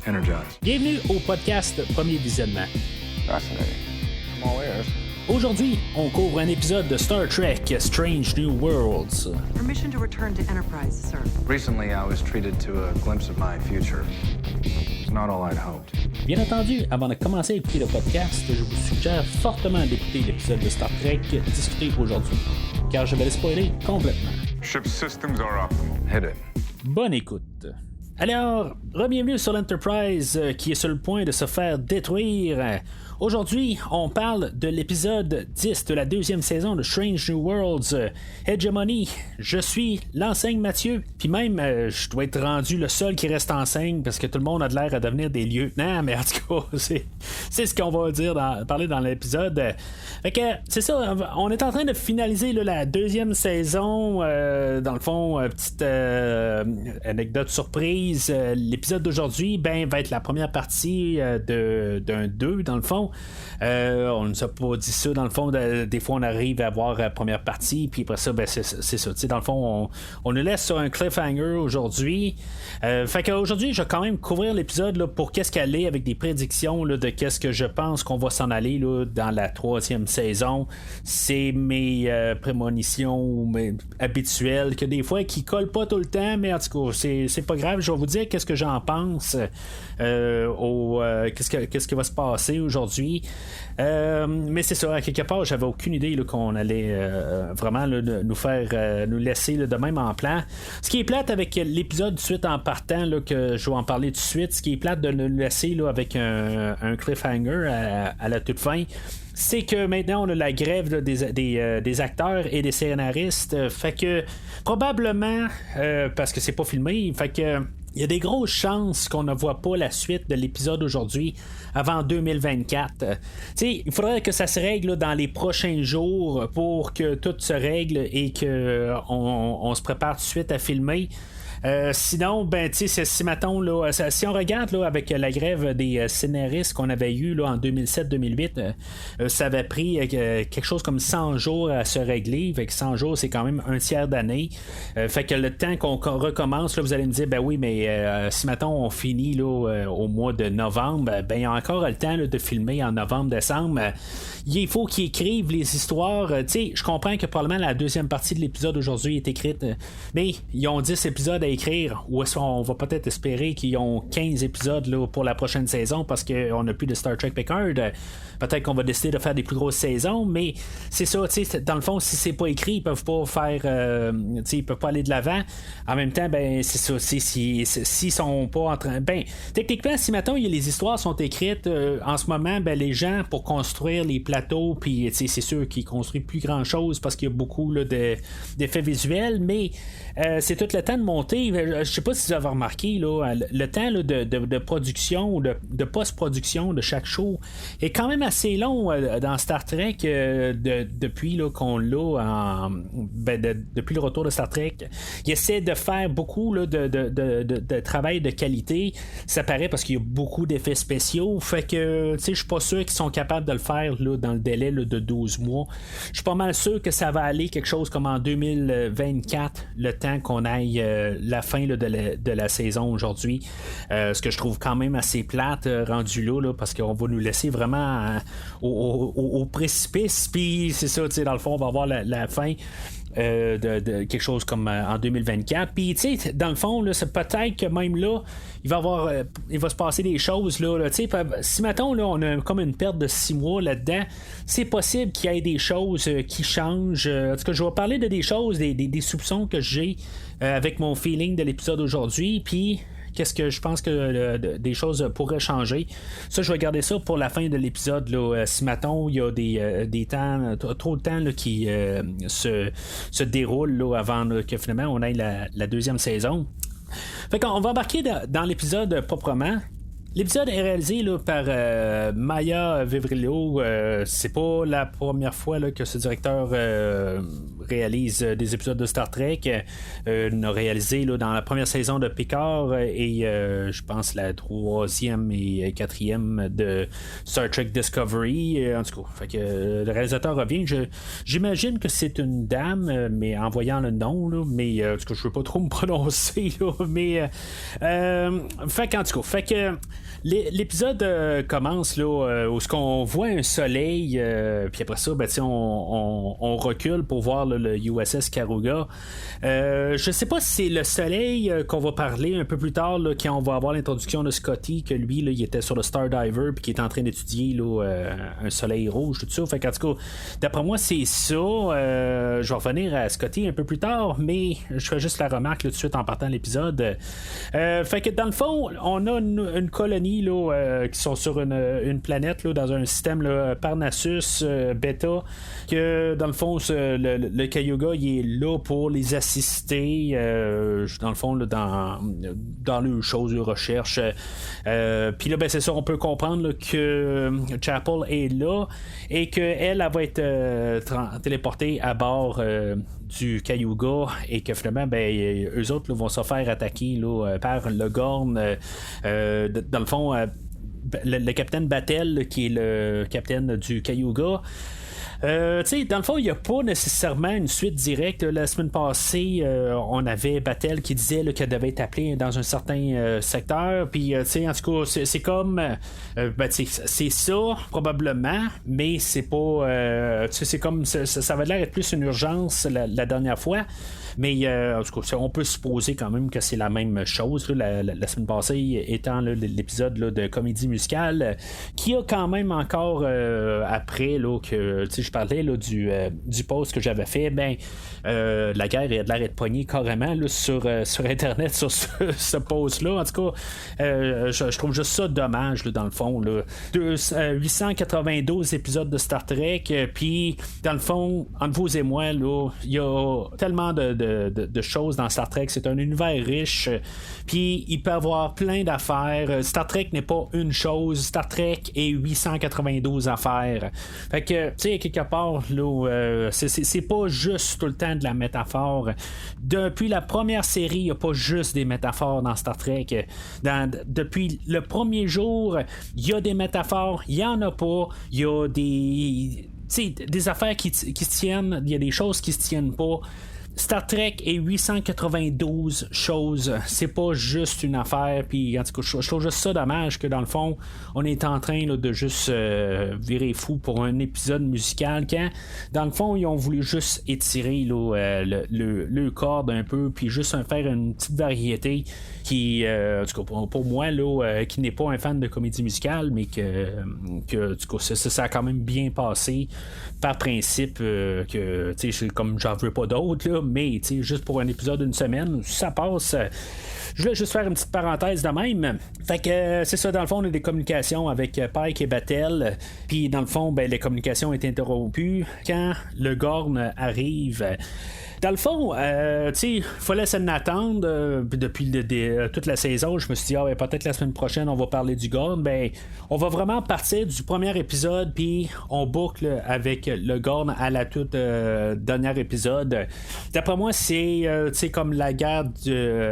energized. Bienvenue au podcast Premier Visionnement. Fascinating. I'm all ears. Aujourd'hui, on couvre un épisode de Star Trek Strange New Worlds. Permission to return to Enterprise, sir. Recently, I was treated to a glimpse of my future. It's not all I'd hoped. Bien entendu, avant de commencer à écouter le podcast, je vous suggère fortement d'écouter l'épisode de Star Trek discuté aujourd'hui, car je vais le spoiler complètement. Ship systems are optimal. Hit it. Bonne écoute. Alors, re-bienvenue sur l'Enterprise qui est sur le point de se faire détruire. Aujourd'hui, on parle de l'épisode 10 de la deuxième saison de Strange New Worlds, Hegemony. Je suis l'enseigne Mathieu, puis même je dois être rendu le seul qui reste enseigne parce que tout le monde a de l'air à devenir des lieutenants, mais en tout cas, c'est ce qu'on va parler dans l'épisode. Fait que c'est ça, on est en train de finaliser là, la deuxième saison. Dans le fond, petite anecdote surprise, l'épisode d'aujourd'hui va être la première partie d'un 2 dans le fond. On ne nous a pas dit ça dans le fond. Des fois on arrive à voir la première partie, puis après ça, c'est ça. Dans le fond, on nous laisse sur un cliffhanger aujourd'hui. Fait qu'aujourd'hui, je vais quand même couvrir l'épisode là, pour qu'est-ce qu'elle est, avec des prédictions là, de qu'est-ce que je pense qu'on va s'en aller là, dans la troisième saison. C'est mes prémonitions habituelles, que des fois qui collent pas tout le temps, mais en tout cas, c'est pas grave. Je vais vous dire qu'est-ce que j'en pense, qu'est-ce qui va se passer aujourd'hui. Mais c'est ça, à quelque part, j'avais aucune idée là, qu'on allait vraiment là, nous laisser là, de même en plan. Ce qui est plate avec l'épisode de suite en partant, là, que je vais en parler tout de suite, ce qui est plate de nous laisser là, avec un cliffhanger à la toute fin, c'est que maintenant on a la grève là, des acteurs et des scénaristes. Fait que probablement parce que c'est pas filmé, fait que il y a des grosses chances qu'on ne voit pas la suite de l'épisode aujourd'hui avant 2024. Il faudrait que ça se règle là, dans les prochains jours pour que tout se règle et qu'on se prépare tout de suite à filmer. Sinon, si mettons, là, si on regarde là, avec la grève des scénaristes qu'on avait eu là, en 2007-2008, ça avait pris quelque chose comme 100 jours à se régler. Fait que 100 jours, c'est quand même un tiers d'année. Fait que le temps qu'on recommence, là, vous allez me dire, oui, mais si mettons on finit là, au mois de novembre, il y a encore le temps là, de filmer en novembre-décembre. Il faut qu'ils écrivent les histoires. Je comprends que probablement la deuxième partie de l'épisode aujourd'hui est écrite, mais ils ont 10 épisodes à écrire, ou est-ce qu'on va peut-être espérer qu'ils ont 15 épisodes là, pour la prochaine saison parce qu'on n'a plus de Star Trek Picard. Peut-être qu'on va décider de faire des plus grosses saisons, mais c'est ça, dans le fond, si c'est pas écrit, ils peuvent pas faire ils peuvent pas aller de l'avant. En même temps, c'est ça, s'ils sont pas en train, techniquement, si maintenant les histoires sont écrites en ce moment, les gens pour construire les plateaux, puis c'est sûr qu'ils construisent plus grand chose parce qu'il y a beaucoup là, d'effets visuels, mais c'est tout le temps de monter. Je sais pas si vous avez remarqué là, le temps là, de production ou de post-production de chaque show est quand même assez long dans Star Trek depuis là, qu'on l'a depuis le retour de Star Trek. Il essaie de faire beaucoup là, de travail de qualité. Ça paraît parce qu'il y a beaucoup d'effets spéciaux. Fait que je suis pas sûr qu'ils sont capables de le faire là, dans le délai là, de 12 mois. Je suis pas mal sûr que ça va aller quelque chose comme en 2024, le temps qu'on aille la fin là, de la saison aujourd'hui. Ce que je trouve quand même assez plate rendu là, parce qu'on va nous laisser vraiment au précipice, puis c'est ça, dans le fond on va avoir la fin de quelque chose comme en 2024. Puis dans le fond là, c'est peut-être que même là il va se passer des choses là, si mettons là, on a comme une perte de 6 mois là-dedans, c'est possible qu'il y ait des choses qui changent. En tout cas, je vais parler de des choses, des soupçons que j'ai avec mon feeling de l'épisode d'aujourd'hui, puis qu'est-ce que je pense que des choses pourraient changer. Ça, je vais garder ça pour la fin de l'épisode là. Si mettons il y a des temps, trop de temps là, qui se déroulent là, avant là, que finalement on ait la deuxième saison. Fait qu'on va embarquer dans l'épisode proprement. L'épisode est réalisé là, par Maya Vevrillo. C'est pas la première fois là, que ce directeur réalise des épisodes de Star Trek. Il a réalisé là, dans la première saison de Picard et je pense la 3e et 4e de Star Trek Discovery. En tout cas, fait que, le réalisateur revient. J'imagine que c'est une dame, mais en voyant le nom, là, mais en tout cas, je veux pas trop me prononcer. Là, mais fait qu'en tout cas, fait que l'épisode commence là, où on voit un soleil, puis après ça, ben, on recule pour voir là, le USS Karuga. Je sais pas si c'est le soleil qu'on va parler un peu plus tard, là, quand on va avoir l'introduction de Scotty, que lui, là, il était sur le Stardiver, puis qui est en train d'étudier là, un soleil rouge, tout ça. Fait qu'en tout cas, d'après moi, c'est ça. Je vais revenir à Scotty un peu plus tard, mais je fais juste la remarque là, tout de suite en partant de l'épisode. Fait que dans le fond, on a une colonie là, qui sont sur une planète là, dans un système là, Parnassus Beta, que dans le fond le Cayuga il est là pour les assister dans le fond là, dans leurs choses de recherche. Puis là ben, c'est ça, on peut comprendre là, que Chapel est là et qu'elle va être téléportée à bord du Cayuga et que finalement ben, eux autres là, vont se faire attaquer là, par le Gorn. Dans le fond, le capitaine Battelle, là, qui est le capitaine du Cayuga. Dans le fond, il n'y a pas nécessairement une suite directe. La semaine passée, on avait Battelle qui disait là, qu'elle devait être appelée dans un certain secteur. Puis, en tout cas, c'est comme. C'est ça, probablement, mais c'est pas. C'est comme. Ça avait l'air d'être plus une urgence la dernière fois. Mais en tout cas, on peut supposer quand même que c'est la même chose. Là, la semaine passée étant là, l'épisode là, de comédie musicale qui a quand même encore après là, que je parlais là, du post que j'avais fait, ben la guerre a de l'air d'être pognée carrément là, sur internet sur ce post-là. En tout cas, je trouve juste ça dommage là, dans le fond. Là. 892 épisodes de Star Trek, puis dans le fond, entre vous et moi, il y a tellement de choses dans Star Trek. C'est un univers riche, puis il peut avoir plein d'affaires. Star Trek n'est pas une chose, Star Trek est 892 affaires. Fait que, tu sais, quelque part, là, c'est pas juste tout le temps de la métaphore. Depuis la première série, il n'y a pas juste des métaphores dans Star Trek. Depuis le premier jour, il y a des métaphores, il n'y en a pas, il y a des affaires qui se tiennent, il y a des choses qui se tiennent pas. Star Trek est 892 choses. C'est pas juste une affaire. Puis en tout cas, je trouve juste ça dommage que dans le fond, on est en train là, de juste virer fou pour un épisode musical quand dans le fond, ils ont voulu juste étirer là, le corde un peu, puis juste faire une petite variété qui, en tout cas, pour moi, là, qui n'est pas un fan de comédie musicale, mais que en tout cas, ça a quand même bien passé par principe que, tu sais, comme j'en veux pas d'autres, là, mais juste pour un épisode d'une semaine, ça passe. Je voulais juste faire une petite parenthèse de même. Fait que c'est ça, dans le fond, on a des communications avec Pike et Battelle. Puis dans le fond, ben, les communications étaient interrompues quand le Gorn arrive. Dans le fond, il fallait s'en attendre depuis toute la saison. Je me suis dit, peut-être la semaine prochaine, on va parler du Gorn. Ben, on va vraiment partir du premier épisode, puis on boucle avec le Gorn à la toute dernier épisode. D'après moi, c'est comme la guerre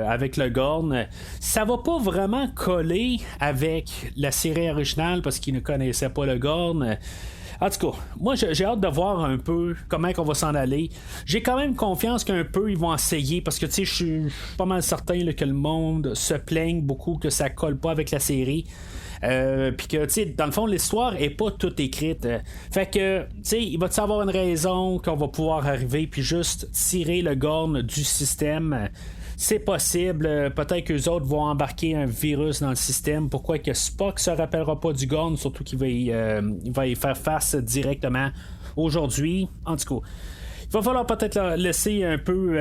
avec le Gorn. Ça va pas vraiment coller avec la série originale parce qu'ils ne connaissaient pas le Gorn. En tout cas, moi j'ai hâte de voir un peu comment on va s'en aller. J'ai quand même confiance qu'un peu ils vont essayer parce que je suis pas mal certain là, que le monde se plaigne beaucoup que ça colle pas avec la série. Puis que dans le fond l'histoire est pas toute écrite. Fait que il va y avoir une raison qu'on va pouvoir arriver puis juste tirer le Gorn du système. C'est possible, peut-être qu'eux autres vont embarquer un virus dans le système. Pourquoi que Spock se rappellera pas du Gorn, surtout qu'il va y faire face directement aujourd'hui. En tout cas, Il va falloir peut-être leur laisser un peu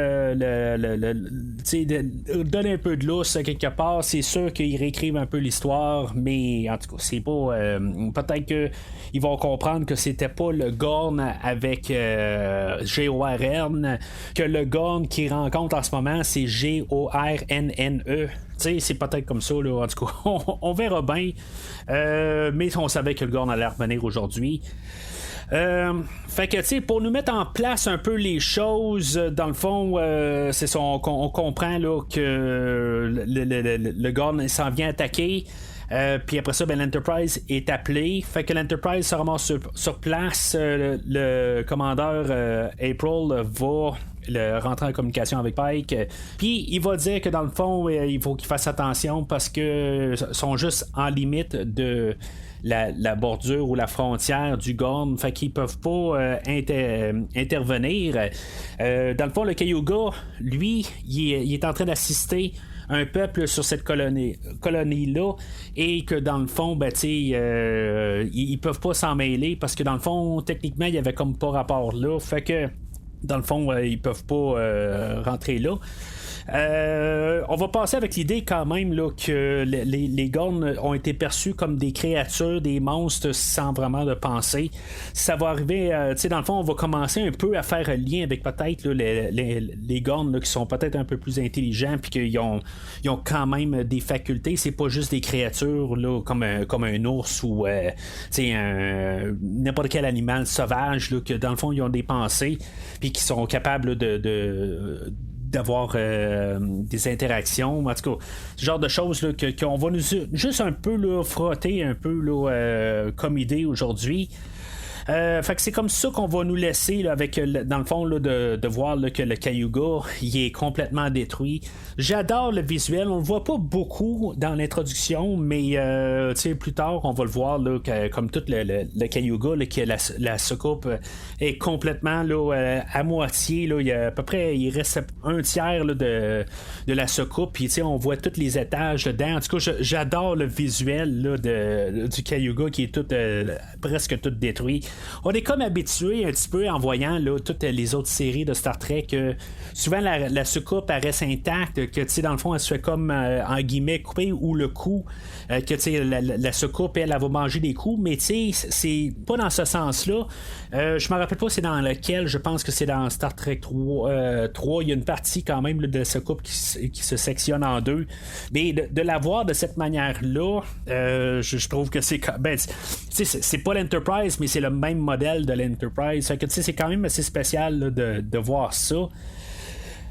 donner un peu de lousse quelque part. C'est sûr qu'ils réécrivent un peu l'histoire, mais en tout cas, c'est pas. Peut-être qu'ils vont comprendre que c'était pas le Gorn avec G-O-R-N, que le Gorn qu'ils rencontrent en ce moment, c'est G-O-R-N-N-E. T'sais, c'est peut-être comme ça, là. En tout cas, on verra bien. Mais on savait que le Gorn allait revenir aujourd'hui. Fait que, tu sais, pour nous mettre en place un peu les choses, dans le fond, c'est ça, on comprend là, que le Gorn s'en vient attaquer. Puis après ça, l'Enterprise est appelé. Fait que l'Enterprise se ramasse sur place. Le commandeur April va rentrer en communication avec Pike. Puis il va dire que dans le fond, il faut qu'il fasse attention parce que sont juste en limite de la bordure ou la frontière du Gorn. Fait qu'ils peuvent pas intervenir. Dans le fond, le Cayuga, lui, il est en train d'assister un peuple sur cette colonie-là, et que dans le fond, ils peuvent pas s'en mêler parce que dans le fond, techniquement, il y avait comme pas rapport là. Fait que dans le fond, ils peuvent pas rentrer là. On va passer avec l'idée quand même là, que les Gorn ont été perçus comme des créatures, des monstres sans vraiment de pensée. Ça va arriver, dans le fond, on va commencer un peu à faire un lien avec peut-être là, les Gorn là, qui sont peut-être un peu plus intelligents puis qu'ils ont quand même des facultés. C'est pas juste des créatures là, comme un ours ou n'importe quel animal sauvage là, que dans le fond ils ont des pensées puis qui sont capables d'avoir des interactions, en tout cas, ce genre de choses là, qu'on va nous juste un peu là, frotter un peu là, comme idée aujourd'hui. Fait que c'est comme ça qu'on va nous laisser là, avec dans le fond là, de voir là, que le Cayuga il est complètement détruit. J'adore le visuel, on le voit pas beaucoup dans l'introduction, mais plus tard on va le voir là, comme tout le Cayuga là, que la soucoupe est complètement là, à moitié là, il y a à peu près il reste un tiers là, de la soucoupe, puis on voit tous les étages dedans. En tout cas, j'adore le visuel là, du Cayuga qui est tout presque tout détruit. On est comme habitué un petit peu en voyant là, toutes les autres séries de Star Trek que souvent la soucoupe elle reste intacte, que dans le fond elle se fait comme en guillemets couper, ou le cou que la soucoupe elle va manger des coups, mais c'est pas dans ce sens là. Je me rappelle pas c'est dans lequel, je pense que c'est dans Star Trek 3, il y a une partie quand même là, de la soucoupe qui se sectionne en deux, mais de la voir de cette manière là, je trouve que c'est c'est pas l'Enterprise, mais c'est le même modèle de l'Enterprise. Fait que c'est quand même assez spécial là, de voir ça.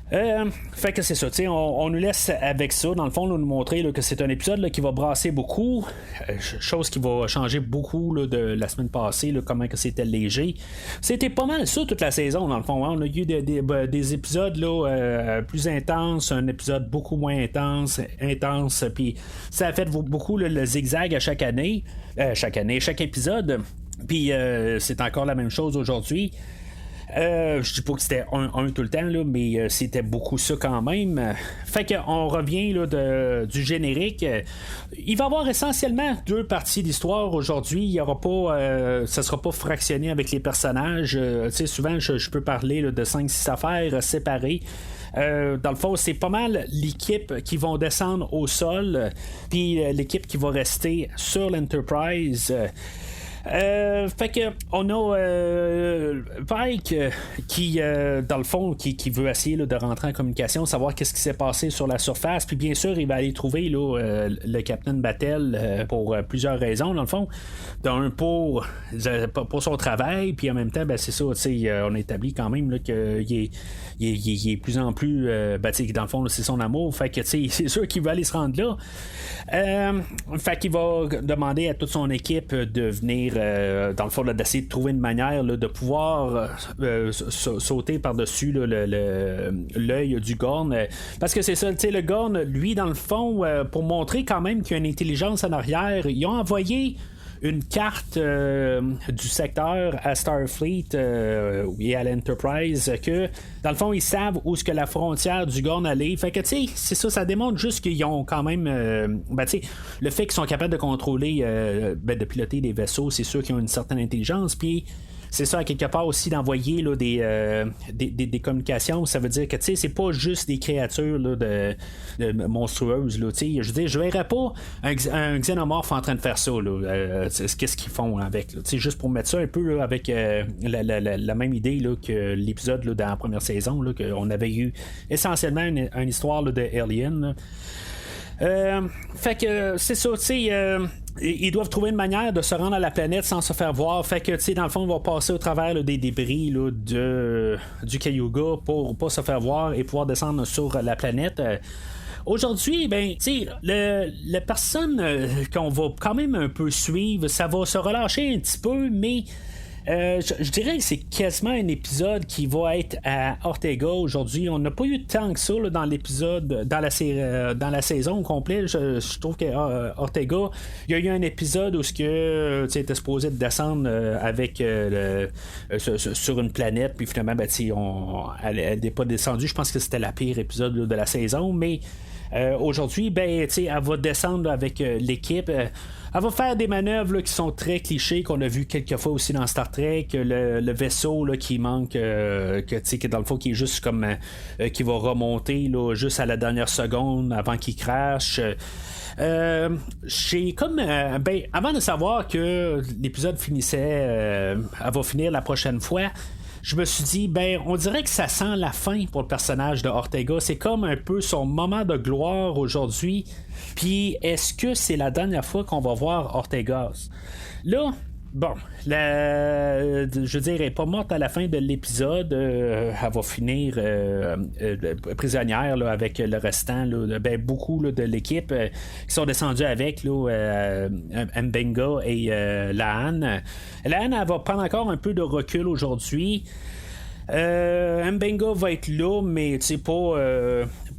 Fait que c'est ça, on nous laisse avec ça, dans le fond, là, nous montrer là, que c'est un épisode là, qui va brasser beaucoup, chose qui va changer beaucoup là, de la semaine passée, là, comment que c'était léger. C'était pas mal ça toute la saison, dans le fond, hein? On a eu des épisodes là, plus intenses, un épisode beaucoup moins intense, puis ça a fait beaucoup là, le zigzag à chaque année, chaque épisode. Puis c'est encore la même chose aujourd'hui. Je dis pas que c'était un tout le temps, là, mais c'était beaucoup ça quand même. Fait qu'on revient là, du générique. Il va y avoir essentiellement 2 parties d'histoire aujourd'hui. Il y aura pas, ça sera pas fractionné avec les personnages. Souvent, je peux parler là, de 5-6 affaires séparées. Dans le fond, c'est pas mal l'équipe qui vont descendre au sol, puis l'équipe qui va rester sur l'Enterprise. Fait que on a Pike qui dans le fond qui veut essayer là, de rentrer en communication, savoir qu'est-ce qui s'est passé sur la surface, puis bien sûr il va aller trouver là, le Capitaine Battelle pour plusieurs raisons dans le fond. D'un pour son travail, puis en même temps c'est ça, on établit quand même là, qu'il est plus en plus dans le fond là, c'est son amour, fait que c'est sûr qu'il va aller se rendre là. Fait qu'il va demander à toute son équipe de venir dans le fond là, d'essayer de trouver une manière là, de pouvoir sauter par-dessus là, l'œil du Gorn, parce que c'est ça, le Gorn lui dans le fond pour montrer quand même qu'il y a une intelligence en arrière, ils ont envoyé une carte du secteur à Starfleet et à l'Enterprise, que dans le fond ils savent où est-ce que la frontière du Gorn allait. Fait que c'est ça démontre juste qu'ils ont quand même le fait qu'ils sont capables de contrôler de piloter des vaisseaux, c'est sûr qu'ils ont une certaine intelligence, puis c'est ça, à quelque part aussi, d'envoyer là, des communications. Ça veut dire que c'est pas juste des créatures là, de monstrueuses. Là, je veux dire, je verrais pas un xénomorphe en train de faire ça. Qu'est-ce qu'ils font avec? Là, juste pour mettre ça un peu là, avec la même idée là, que l'épisode là, dans la première saison, là, qu'on avait eu essentiellement une histoire là, de Alien. Là. Fait que c'est ça, ils doivent trouver une manière de se rendre à la planète sans se faire voir. Fait que dans le fond, on va passer au travers là, des débris là, du Cayuga pour pas se faire voir et pouvoir descendre sur la planète. Aujourd'hui, ben, la personne qu'on va quand même un peu suivre, ça va se relâcher un petit peu, mais je dirais que c'est quasiment un épisode qui va être à Ortega aujourd'hui. On n'a pas eu tant que ça là, dans l'épisode, dans la saison au complet. Je trouve que Ortega, il y a eu un épisode où était supposé descendre avec sur une planète, puis finalement, ben, elle n'est pas descendue. Je pense que c'était la pire épisode là, de la saison, mais aujourd'hui, ben, elle va descendre là, avec l'équipe. Elle va faire des manœuvres là, qui sont très clichés, qu'on a vu quelques fois aussi dans Star Trek. Le vaisseau là, qui manque, que dans le fond, qui est juste comme qui va remonter là, juste à la dernière seconde avant qu'il crache. J'ai comme avant de savoir que l'épisode finissait, elle va finir la prochaine fois. Je me suis dit, ben, on dirait que ça sent la fin pour le personnage de Ortega. C'est comme un peu son moment de gloire aujourd'hui. Puis, est-ce que c'est la dernière fois qu'on va voir Ortega? Là, bon, je veux dire, elle n'est pas morte à la fin de l'épisode. Elle va finir prisonnière là, avec le restant, là, ben, beaucoup là, de l'équipe qui sont descendus avec là, Mbenga et La'an. La'an, elle va prendre encore un peu de recul aujourd'hui. Mbenga va être là, mais tu sais,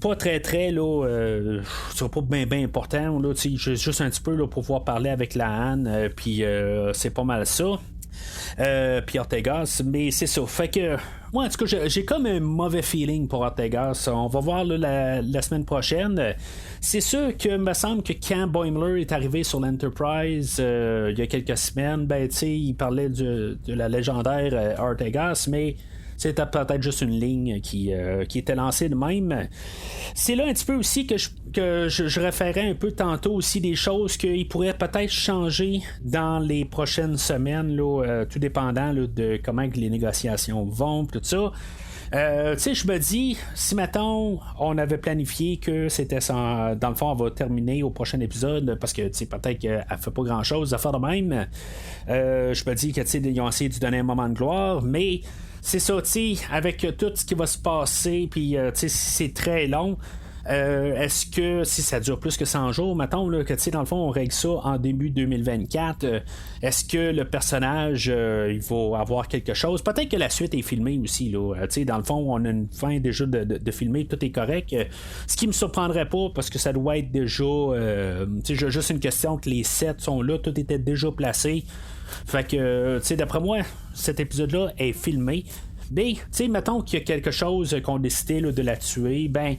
pas très là, c'est pas bien important là, juste un petit peu là, pour pouvoir parler avec La'an, puis c'est pas mal ça. Puis Ortegas, mais c'est ça. Fait que moi, en tout cas, j'ai comme un mauvais feeling pour Ortegas. On va voir là, la semaine prochaine. C'est sûr que me semble que quand Boimler est arrivé sur l'Enterprise il y a quelques semaines, ben tu sais, il parlait de la légendaire Ortegas, mais c'était peut-être juste une ligne qui était lancée de même. C'est là un petit peu aussi que je référais un peu tantôt aussi des choses qui pourraient peut-être changer dans les prochaines semaines, là, tout dépendant là, de comment les négociations vont, tout ça. Je me dis, si mettons on avait planifié que c'était dans le fond, on va terminer au prochain épisode parce que peut-être qu'elle fait pas grand chose à faire de même. Je me dis que ils ont essayé de lui donner un moment de gloire, mais c'est ça, avec tout ce qui va se passer, puis c'est très long. Est-ce que si ça dure plus que 100 jours, mettons là, que dans le fond on règle ça en début 2024, est-ce que le personnage il va avoir quelque chose? Peut-être que la suite est filmée aussi là, dans le fond on a une fin déjà de filmer, tout est correct, ce qui me surprendrait pas parce que ça doit être déjà juste une question que les sets sont là, tout était déjà placé. Fait que d'après moi cet épisode là est filmé, mais mettons qu'il y a quelque chose qu'on décidé là, de la tuer, ben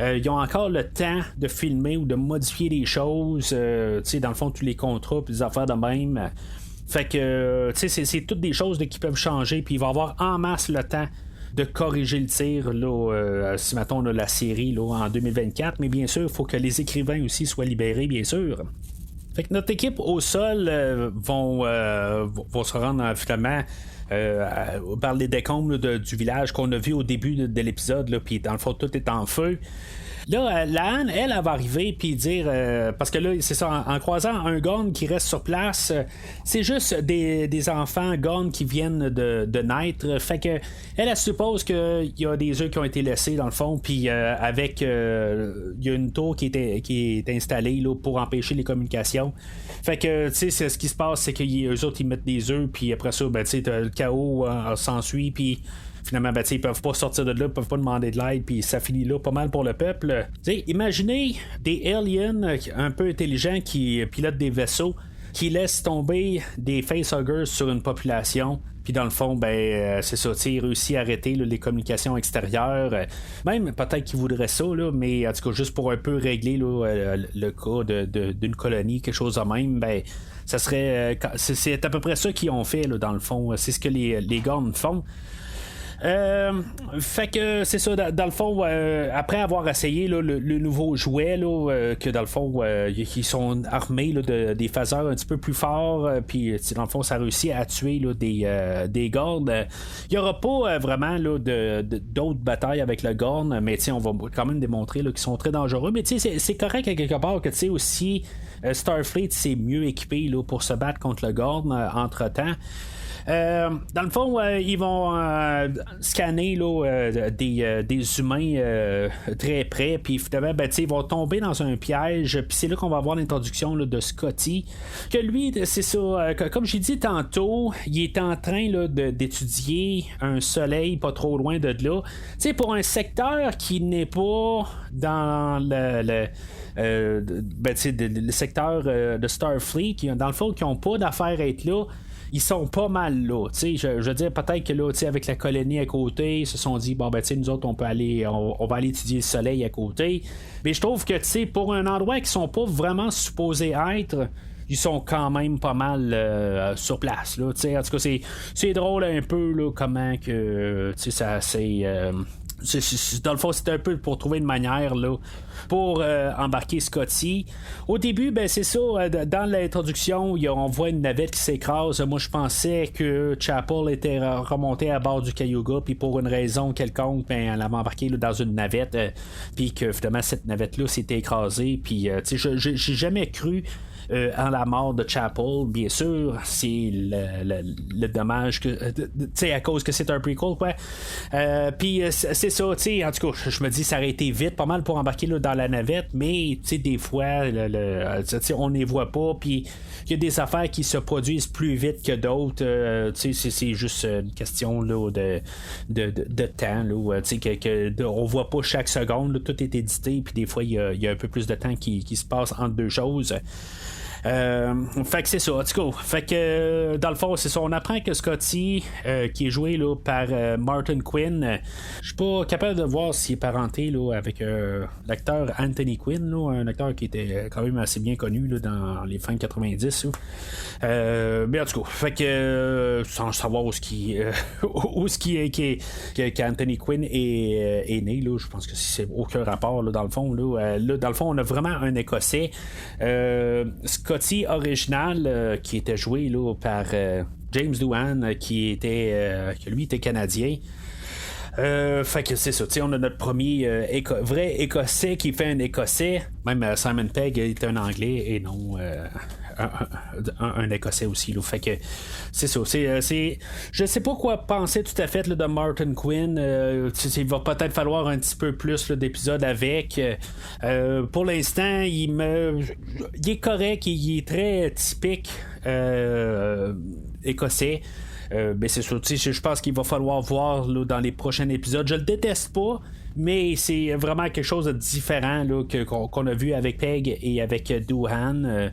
ils ont encore le temps de filmer ou de modifier les choses, dans le fond tous les contrats puis les affaires de même. Fait que c'est toutes des choses là, qui peuvent changer, puis il va y avoir en masse le temps de corriger le tir là, si mettons là, la série là, en 2024, mais bien sûr il faut que les écrivains aussi soient libérés, bien sûr. Fait que notre équipe au sol vont se rendre finalement par les décombres là, du village qu'on a vu au début de l'épisode, puis dans le fond tout est en feu. Là, La'an, elle va arriver puis dire parce que là, c'est ça, en croisant un Gorn qui reste sur place, c'est juste des enfants Gorn qui viennent de naître. Fait que elle suppose qu'il y a des œufs qui ont été laissés dans le fond, puis avec il y a une tour qui est installée là, pour empêcher les communications. Fait que c'est ce qui se passe, c'est qu'eux autres ils mettent des œufs, puis après ça, ben, le chaos s'ensuit, puis finalement, ben, ils peuvent pas sortir de là, ils peuvent pas demander de l'aide, puis ça finit là pas mal pour le peuple. Imaginez des aliens un peu intelligents qui pilotent des vaisseaux, qui laissent tomber des facehuggers sur une population. Puis dans le fond, c'est ça, il réussit à arrêter là, les communications extérieures. Même peut-être qu'il voudrait ça, là, mais en tout cas, juste pour un peu régler là, le cas d'une colonie, quelque chose de même, ça serait. C'est à peu près ça qu'ils ont fait, là, dans le fond. C'est ce que les Gorn font. Fait que c'est ça, dans le fond, après avoir essayé là, le nouveau jouet, là, que dans le fond, ils sont armés là, des phaseurs un petit peu plus forts, puis dans le fond, ça réussit à tuer là, des Gorn. Il n'y aura pas vraiment là, d'autres batailles avec le Gorn, mais on va quand même démontrer là, qu'ils sont très dangereux. Mais c'est correct à quelque part que aussi Starfleet c'est mieux équipé là, pour se battre contre le Gorn entre-temps. Dans le fond, ils vont scanner là, des humains très près, puis finalement, ils vont tomber dans un piège, puis c'est là qu'on va avoir l'introduction là, de Scotty, que lui, c'est ça, comme j'ai dit tantôt, il est en train là, d'étudier un soleil pas trop loin de là. Pour un secteur qui n'est pas dans le secteur de Starfleet, qui, dans le fond, qui n'ont pas d'affaires à être là, ils sont pas mal là. Je veux dire, peut-être que là, avec la colonie à côté, ils se sont dit, nous autres, on va aller étudier le soleil à côté. Mais je trouve que, pour un endroit qui sont pas vraiment supposés être, ils sont quand même pas mal sur place. Là, en tout cas, c'est drôle un peu là, comment que ça c'est. Dans le fond, c'était un peu pour trouver une manière là, pour embarquer Scotty. Au début, c'est ça, dans l'introduction, on voit une navette qui s'écrase. Moi, je pensais que Chapel était remonté à bord du Cayuga, puis pour une raison quelconque, elle avait embarqué là, dans une navette, puis que finalement, cette navette-là s'était écrasée. Puis, j'ai jamais cru en la mort de Chapel, bien sûr, c'est le dommage que à cause que c'est un prequel quoi. Puis c'est ça, en tout cas, je me dis ça aurait été vite, pas mal pour embarquer là, dans la navette, mais des fois on ne les voit pas, puis il y a des affaires qui se produisent plus vite que d'autres. C'est juste une question là, de temps là, on voit pas chaque seconde là, tout est édité, puis des fois il y a un peu plus de temps qui se passe entre deux choses. Fait que c'est ça, en tout cas. Fait que dans le fond, c'est ça. On apprend que Scotty, qui est joué là, par Martin Quinn, je suis pas capable de voir s'il est parenté là, avec l'acteur Anthony Quinn, là, un acteur qui était quand même assez bien connu là, dans les fins 90. Mais en tout cas, fait que sans savoir où ce qui qu'Anthony Quinn est né, là, je pense que c'est aucun rapport là, dans le fond. Là, dans le fond, on a vraiment un Écossais. Scotty original qui était joué là, par James Doohan que lui était canadien. Fait que c'est ça, on a notre premier vrai Écossais qui fait un Écossais. Même Simon Pegg est un Anglais et non un Écossais aussi. Là. Fait que c'est ça. Je sais pas quoi penser tout à fait là, de Martin Quinn. Il va peut-être falloir un petit peu plus là, d'épisodes avec. Pour l'instant, il est correct, il est très typique écossais. C'est sûr, je pense qu'il va falloir voir là, dans les prochains épisodes. Je le déteste pas, mais c'est vraiment quelque chose de différent là, qu'on a vu avec Peg et avec Doohan.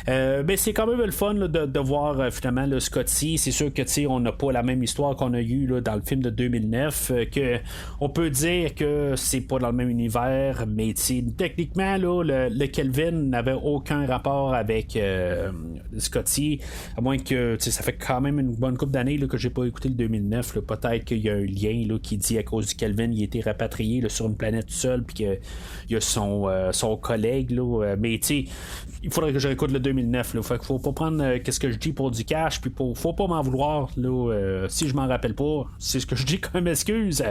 C'est quand même le fun là, de voir finalement le Scotty. C'est sûr que on n'a pas la même histoire qu'on a eu là, dans le film de 2009, que on peut dire que c'est pas dans le même univers, mais techniquement là, le Kelvin n'avait aucun rapport avec Scotty, à moins que ça fait quand même une bonne couple d'années là, que j'ai pas écouté le 2009. Là, peut-être qu'il y a un lien là, qui dit à cause du Kelvin il a été rapatrié là, sur une planète tout seul, puis qu'il y a son collègue là, mais il faudrait que je réécoute le 2009 là, fait qu'il faut pas prendre qu'est-ce que je dis pour du cash, puis faut pas m'en vouloir là, si je m'en rappelle pas, c'est ce que je dis comme excuse.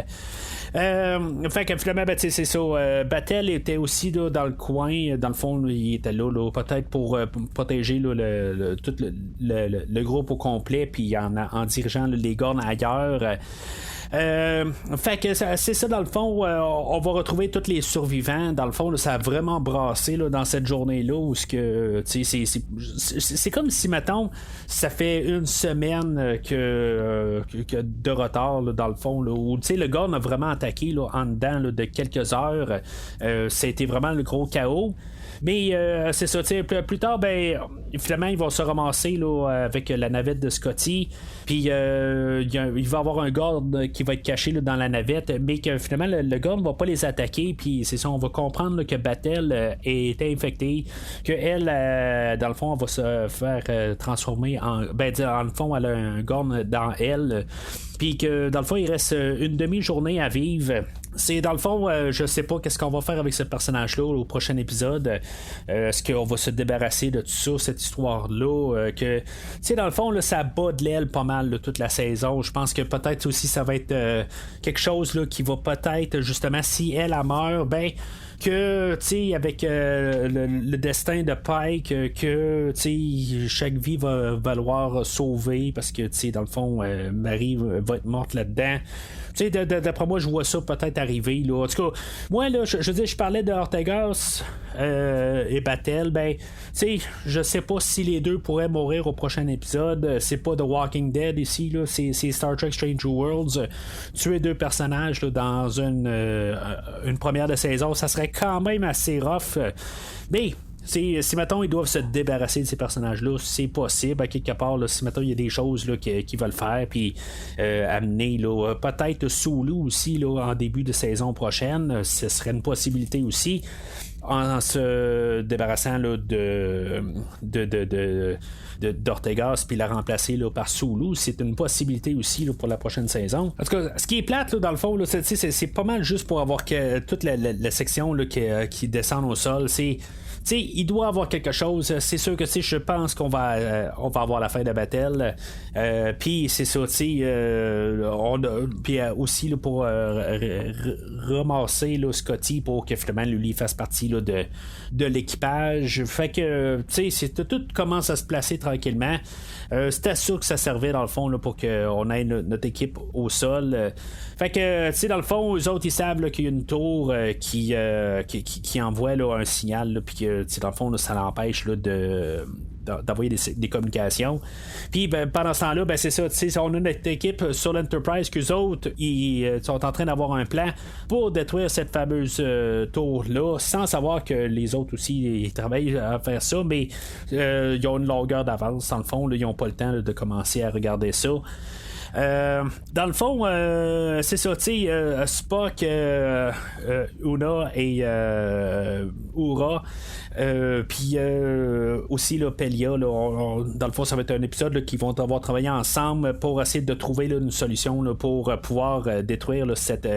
Fait que finalement c'est ça, Battelle était aussi là, dans le coin, dans le fond il était là peut-être pour protéger là, tout le groupe au complet, puis en dirigeant là, les Gorn ailleurs. Fait que c'est ça dans le fond, on va retrouver tous les survivants. Dans le fond là, ça a vraiment brassé là, dans cette journée-là où c'est comme si mettons ça fait une semaine que de retard là, dans le fond là, où le Gorn a vraiment attaqué là, en dedans là, de quelques heures. Ça a été vraiment le gros chaos. Mais c'est ça, plus tard, ben finalement, ils vont se ramasser là, avec la navette de Scotty. Puis il va y avoir un garde qui va être caché là, dans la navette, mais que finalement le garde ne va pas les attaquer. Puis c'est ça, on va comprendre là, que Battelle est infectée, qu'elle, dans le fond, elle va se faire transformer en. Ben, dans le fond, elle a un garde dans elle. Puis que dans le fond, il reste une demi-journée à vivre. C'est dans le fond, je sais pas qu'est-ce qu'on va faire avec ce personnage-là au prochain épisode. Est-ce qu'on va se débarrasser de tout ça, cette histoire-là? Que, tu sais, dans le fond, là, ça bat de l'aile pas mal là, toute la saison. Je pense que peut-être aussi ça va être quelque chose là, qui va peut-être, justement, si elle meurt, ben que, tu sais, avec le destin de Pike, que, tu sais, chaque vie va valoir sauver parce que, tu sais, dans le fond, Marie va être morte là-dedans. Tu sais, d'après moi, je vois ça peut-être arriver. Là. En tout cas, moi, là, je veux dire, je parlais de Ortegas et Battelle. Ben, tu sais, je sais pas si les deux pourraient mourir au prochain épisode. C'est pas The Walking Dead ici, là. C'est Star Trek Strange Worlds. Tuer deux personnages là, dans une première de saison, ça serait quand même assez rough. Mais si mettons ils doivent se débarrasser de ces personnages-là, c'est possible à quelque part. Là, si mettons il y a des choses là, qu'ils veulent faire, puis amener là, peut-être Sulu aussi là, en début de saison prochaine, ce serait une possibilité aussi. En se débarrassant là, d'Ortegas puis la remplacer là, par Sulu, c'est une possibilité aussi là, pour la prochaine saison. En tout cas, ce qui est plate là, dans le fond, là, c'est pas mal juste pour avoir toute la section là, qui descend au sol. T'sais, il doit avoir quelque chose. C'est sûr que je pense qu'on va avoir la fin de Battelle. Puis c'est ça, puis aussi là, pour ramasser là, Scotty pour que finalement lui fasse partie là, de l'équipage. Fait que tout commence à se placer tranquillement. C'était sûr que ça servait dans le fond là, pour qu'on ait notre équipe au sol. Fait que dans le fond, eux autres ils savent là, qu'il y a une tour qui envoie là, un signal, puis que dans le fond là, ça l'empêche là, d'envoyer des communications. Puis pendant ce temps-là, c'est ça, on a notre équipe sur l'Enterprise qu'eux autres ils sont en train d'avoir un plan pour détruire cette fameuse tour-là, sans savoir que les autres aussi ils travaillent à faire ça, mais ils ont une longueur d'avance dans le fond, là, ils n'ont pas le temps là, de commencer à regarder ça. Dans le fond, c'est ça, tu sais, Spock, Una et Uhura, puis aussi là, Pelia, là, dans le fond, ça va être un épisode là, qui vont devoir travailler ensemble pour essayer de trouver là, une solution là, pour pouvoir détruire là, cette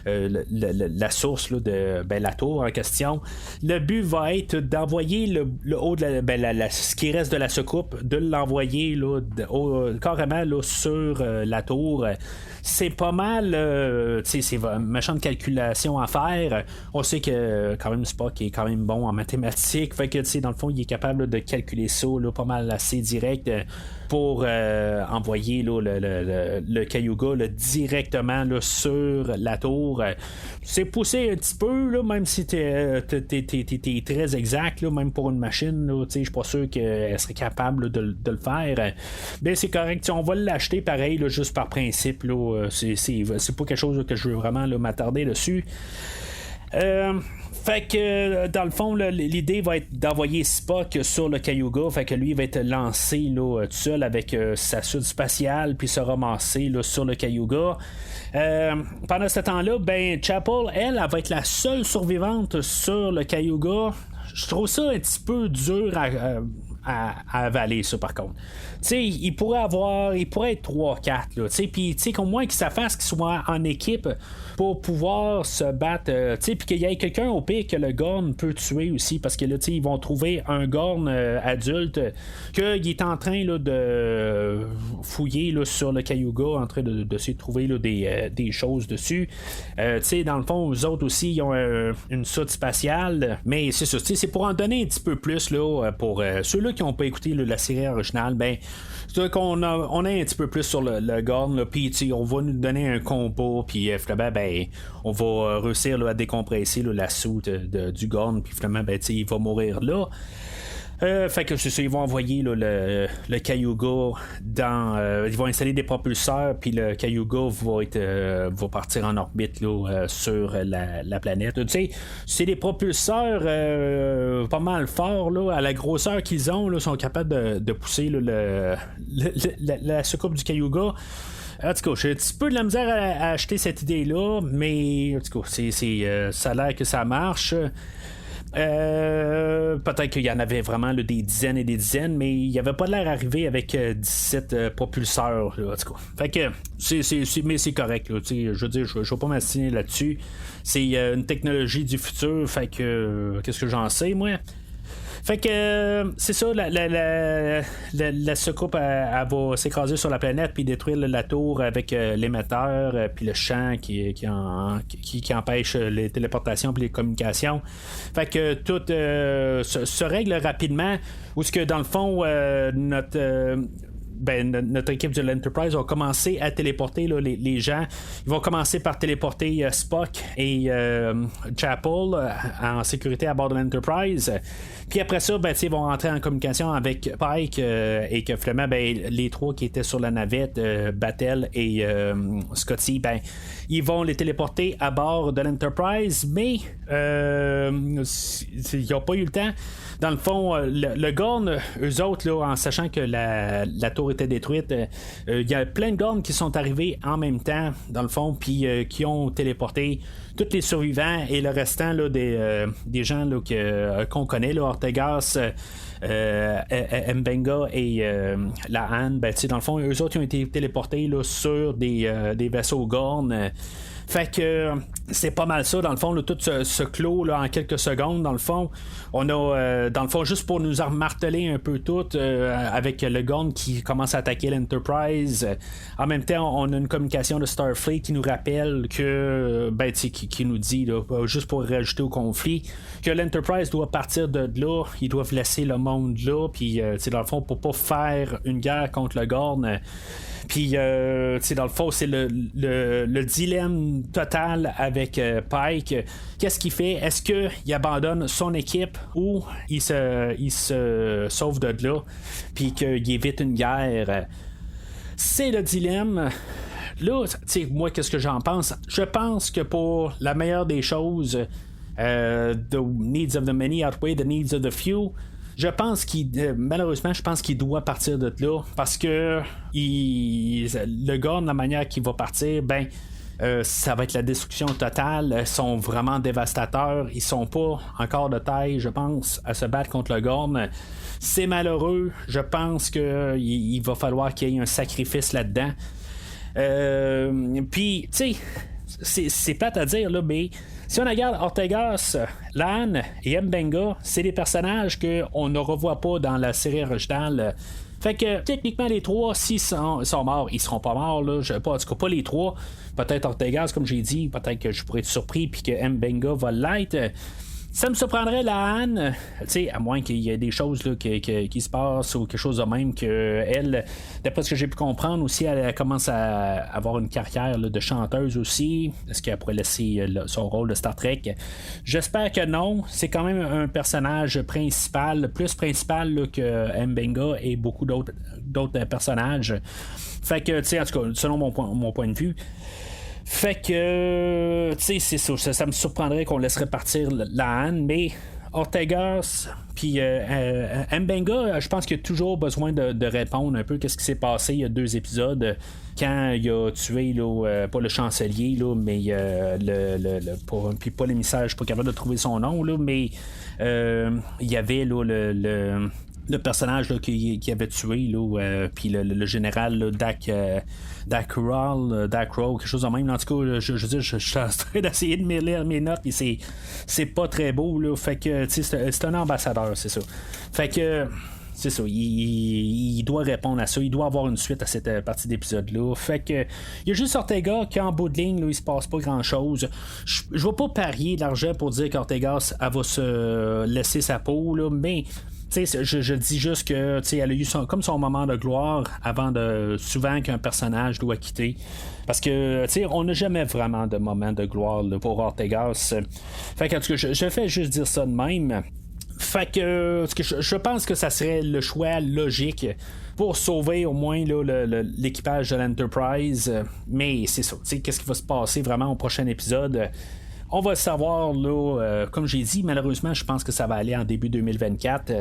la source là, de la tour en question. Le but va être d'envoyer le haut de ce qui reste de la soucoupe, de l'envoyer là, carrément là, sur la tour. C'est pas mal, c'est une méchante calculation à faire. On sait que quand même Spock est quand même bon en mathématiques, fait que dans le fond il est capable là, de calculer ça là, pas mal assez direct pour envoyer là, le Cayuga là, directement là, sur la tour. C'est poussé un petit peu là, même si t'es très exact là, même pour une machine, je suis pas sûr qu'elle serait capable là, de le faire. Mais c'est correct, on va l'acheter pareil là, juste par principe là. C'est pas quelque chose là, que je veux vraiment là, m'attarder dessus. Fait que dans le fond là, l'idée va être d'envoyer Spock sur le Cayuga. Fait que lui va être lancé là, tout seul avec sa suite spatiale, puis se ramasser là, sur le Cayuga. Pendant ce temps-là, Chapel, elle va être la seule survivante sur le Cayuga. Je trouve ça un petit peu dur à avaler, ça, par contre. Tu sais, il pourrait être 3-4, puis qu'au moins qu'il s'affasse qu'il soit en équipe pour pouvoir se battre, puis qu'il y ait quelqu'un au pire que le Gorn peut tuer aussi, parce que là, ils vont trouver un Gorn adulte qu'il est en train là, de fouiller là, sur le Cayuga, en train de se trouver là, des choses dessus. Dans le fond, eux autres aussi, ils ont une soute spatiale, mais c'est ça, c'est pour en donner un petit peu plus là, pour ceux-là qui n'ont pas écouté là, la série originale, c'est qu'on on a un petit peu plus sur le Gorn, puis on va nous donner un combo, puis finalement, on va réussir là, à décompresser là, la soute du Gorn, puis finalement, il va mourir là. Fait que c'est ça, ils vont envoyer là, le Cayuga dans. Ils vont installer des propulseurs, puis le Cayuga va partir en orbite là, sur la planète. Tu sais, c'est des propulseurs pas mal forts là, à la grosseur qu'ils ont, là, sont capables de pousser là, la soucoupe du Cayuga. En tout cas, j'ai un petit peu de la misère à acheter cette idée-là, mais en tout cas, ça a l'air que ça marche. Peut-être qu'il y en avait vraiment là, des dizaines et des dizaines, mais il n'y avait pas l'air arrivé avec 17 propulseurs là, en tout cas. Fait que mais c'est correct là, je veux dire, je vais pas m'assiner là-dessus. C'est une technologie du futur, fait que qu'est-ce que j'en sais moi. Fait que c'est ça, la soucoupe elle va s'écraser sur la planète puis détruire la tour avec l'émetteur puis le champ qui empêche les téléportations puis les communications. Fait que tout se règle rapidement. Où ce que dans le fond notre équipe de l'Enterprise va commencer à téléporter là, les gens. Ils vont commencer par téléporter Spock et Chapel en sécurité à bord de l'Enterprise. Puis après ça, ils vont entrer en communication avec Pike et que finalement, les trois qui étaient sur la navette, Battelle et Scotty, ils vont les téléporter à bord de l'Enterprise, mais ils n'ont pas eu le temps. Dans le fond, le Gorn, eux autres, là, en sachant que la tour était détruite, il y a plein de Gorn qui sont arrivés en même temps, dans le fond, puis qui ont téléporté tous les survivants et le restant là, des gens là, qu'on connaît, là, Ortegas, Mbenga et la Han, dans le fond, eux autres ils ont été téléportés là, sur des vaisseaux Gorn. Fait que c'est pas mal ça, dans le fond, là, tout ce clos là, en quelques secondes, dans le fond. On a, dans le fond, juste pour nous marteler un peu tout, avec le Gorn qui commence à attaquer l'Enterprise. En même temps, on a une communication de Starfleet qui nous rappelle que, qui nous dit, là, juste pour rajouter au conflit, que l'Enterprise doit partir de là, ils doivent laisser le monde là, puis, dans le fond, pour pas faire une guerre contre le Gorn. Puis, dans le fond, c'est le dilemme total avec Pike. Qu'est-ce qu'il fait? Est-ce qu'il abandonne son équipe ou il se sauve de là puis qu'il évite une guerre? C'est le dilemme. Là, moi, qu'est-ce que j'en pense? Je pense que pour la meilleure des choses, the needs of the many outweigh the needs of the few. Je pense malheureusement, je pense qu'il doit partir de là parce que le Gorn, la manière qu'il va partir, ça va être la destruction totale. Ils sont vraiment dévastateurs. Ils sont pas encore de taille, je pense, à se battre contre le Gorn. C'est malheureux. Je pense qu'il va falloir qu'il y ait un sacrifice là-dedans. Puis, tu sais, c'est plate à dire, là, mais si on regarde Ortegas, Lan et Mbenga, c'est des personnages qu'on ne revoit pas dans la série originale. Fait que techniquement les trois, s'ils sont morts, ils seront pas morts là. En tout cas pas les trois. Peut-être Ortegas, comme j'ai dit, peut-être que je pourrais être surpris puis que Mbenga va l'être. Ça me surprendrait la Han, à moins qu'il y ait des choses là, qui se passent ou quelque chose de même que elle, d'après ce que j'ai pu comprendre aussi, elle commence à avoir une carrière là, de chanteuse aussi. Est-ce qu'elle pourrait laisser son rôle de Star Trek? J'espère que non. C'est quand même un personnage principal, plus principal là, que Mbenga et beaucoup d'autres personnages. Fait que, en tout cas, selon mon point de vue. Fait que, c'est ça me surprendrait qu'on laisserait partir la Han, mais Ortegas puis Mbenga, je pense qu'il a toujours besoin de répondre un peu qu'est-ce qui s'est passé il y a 2 épisodes quand il a tué là, pas le chancelier là, mais puis pas l'émissaire, je suis pas capable de trouver son nom là, mais il y avait là, le personnage là, qui avait tué puis le général là, Dak Rowe, quelque chose de même. En tout cas, je suis en train d'essayer de me lire mes notes, et c'est pas très beau. Là. Fait que c'est un ambassadeur, c'est ça. Fait que c'est ça, il doit répondre à ça, il doit avoir une suite à cette partie d'épisode-là. Fait que il y a juste Ortega qui en bout de ligne, là, il se passe pas grand-chose. Je vais pas parier d'argent pour dire qu'Ortegas elle va se laisser sa peau, là, mais je dis juste que elle a eu comme son moment de gloire avant souvent qu'un personnage doit quitter. Parce que on n'a jamais vraiment de moment de gloire là, pour Ortegas. Fait que en tout cas, je fais juste dire ça de même. Fait que je pense que ça serait le choix logique pour sauver au moins là, l'équipage de l'Enterprise. Mais c'est ça, qu'est-ce qui va se passer vraiment au prochain épisode? On va le savoir là, comme j'ai dit, malheureusement, je pense que ça va aller en début 2024.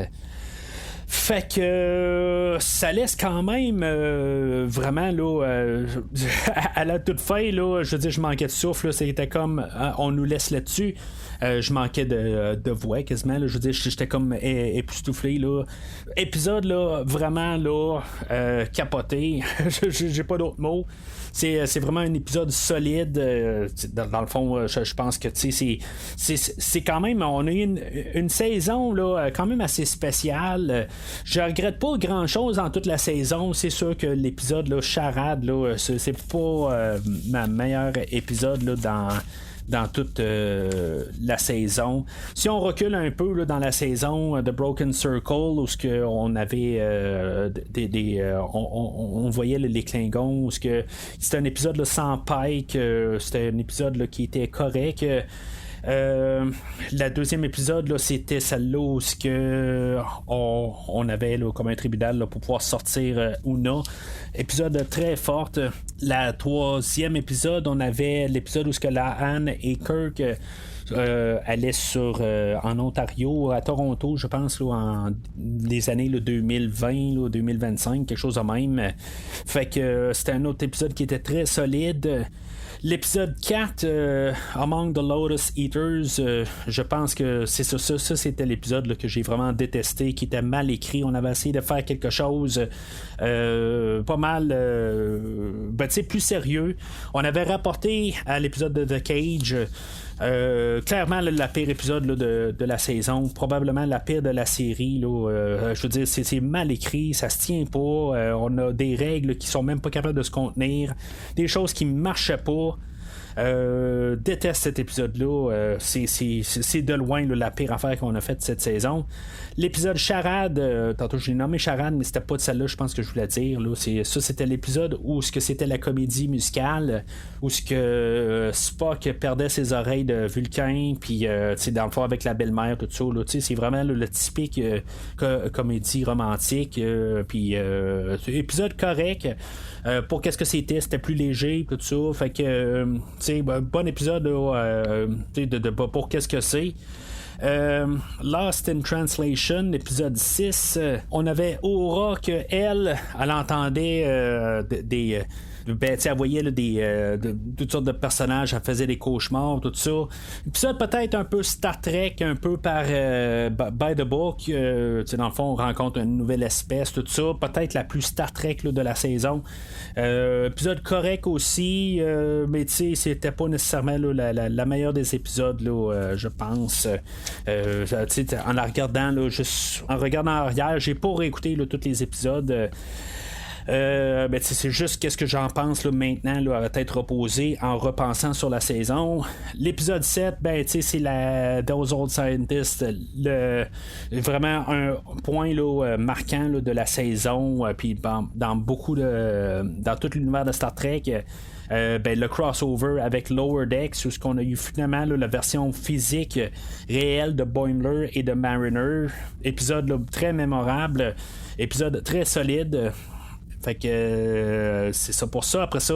Fait que ça laisse quand même vraiment là à la toute fin là, je veux dire, je manquais de souffle là, c'était comme on nous laisse là-dessus. Je manquais de voix quasiment là, je veux dire, j'étais comme époustouflé là. Épisode là vraiment là capoté. J'ai pas d'autres mots. C'est vraiment un épisode solide. Dans le fond, je pense que c'est quand même. On a eu une saison là, quand même assez spéciale. Je regrette pas grand chose dans toute la saison. C'est sûr que l'épisode là, Charade, là, c'est pas ma meilleure épisode là, dans toute la saison. Si on recule un peu là, dans la saison de Broken Circle, où on avait on voyait les Klingons, où c'était un épisode là, sans Pike, c'était un épisode là, qui était correct. La deuxième épisode là, c'était celle-là où on avait là, comme un tribunal là, pour pouvoir sortir Una. Épisode très forte. La troisième épisode, on avait l'épisode où Anne et Kirk allaient en Ontario, à Toronto, je pense, là, en les années là, 2020, là, 2025, quelque chose de même. Fait que c'était un autre épisode qui était très solide. L'épisode 4, Among the Lotus Eaters, je pense que c'est ça c'était l'épisode là, que j'ai vraiment détesté, qui était mal écrit. On avait essayé de faire quelque chose pas mal plus sérieux. On avait rapporté à l'épisode de The Cage clairement la pire épisode là, de la saison, probablement la pire de la série là, je veux dire, c'est mal écrit, ça se tient pas, on a des règles qui sont même pas capables de se contenir, des choses qui marchaient pas. Déteste cet épisode-là. C'est de loin là, la pire affaire qu'on a faite cette saison. L'épisode Charade, tantôt je l'ai nommé Charade, mais c'était pas de celle-là, je pense que je voulais dire. Là. C'était l'épisode où c'était la comédie musicale, où Spock perdait ses oreilles de Vulcain, puis dans le fond avec la belle-mère, tout ça. Là, c'est vraiment là, le typique comédie romantique. Puis épisode correct. Pour qu'est-ce que c'était plus léger, tout ça. Fait que bon épisode pour qu'est-ce que c'est. Lost in Translation, épisode 6, on avait Aura que elle entendait des elle voyait là, toutes sortes de personnages, elle faisait des cauchemars, tout ça. Épisode peut-être un peu Star Trek, un peu par by the book. Dans le fond, on rencontre une nouvelle espèce, tout ça. Peut-être la plus Star Trek là, de la saison. Épisode correct aussi, mais c'était pas nécessairement là, la meilleure des épisodes, là, je pense. En la regardant, là, juste en regardant en arrière, j'ai pas réécouté là, tous les épisodes. C'est juste qu'est-ce que j'en pense là, maintenant là, à tête reposée en repensant sur la saison. L'épisode 7, c'est la Those Old Scientists, vraiment un point là, marquant là, de la saison, puis dans beaucoup dans tout l'univers de Star Trek. Le crossover avec Lower Decks, où on a eu finalement là, la version physique réelle de Boimler et de Mariner. Épisode là, très mémorable, épisode très solide. Fait que c'est ça pour ça. Après ça,